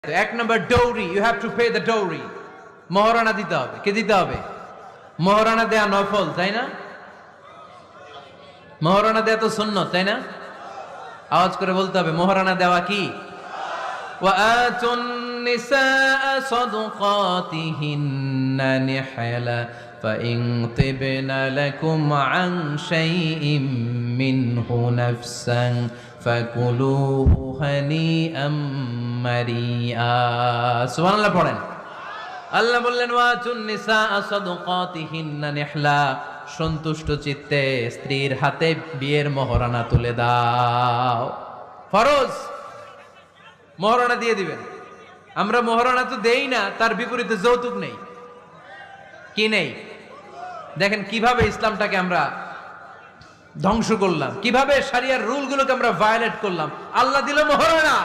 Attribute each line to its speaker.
Speaker 1: এক নম্বর dowry, you have to pay the dowry. মহারণা দিতে হবে। কে দিতে হবে? মহারণা দেয়া নফল, তাই না? মহারণা দেয়া তো সুন্নত, তাই না? আওয়াজ করে বলতে হবে মহারণা দেওয়া কি? وآتوا النساء صدقاتهن نحلا فإن طبن لكم عن شيء منه نفسا فكلوه هنيئا مريئا سبحان الله পড়েন। আল্লাহ বললেন ওয়াতুন নিসা সাদকাতিহিন্না নিহলা, সন্তুষ্ট চিত্তে স্ত্রীর হাতে বিয়ের মহরানা তুলে দাও। ফরজ মহরানা দিয়ে দিবেন। আমরা মহরানা তো দেই না, তার বিপরীতে যৌতুক নেই। কি নেই? দেখেন কিভাবে ইসলামটাকে আমরা ধ্বংস করলাম, কিভাবে শরিয়ার রুলগুলোকে আমরা ভায়োলেট করলাম। আল্লাহ দিল মহরানা,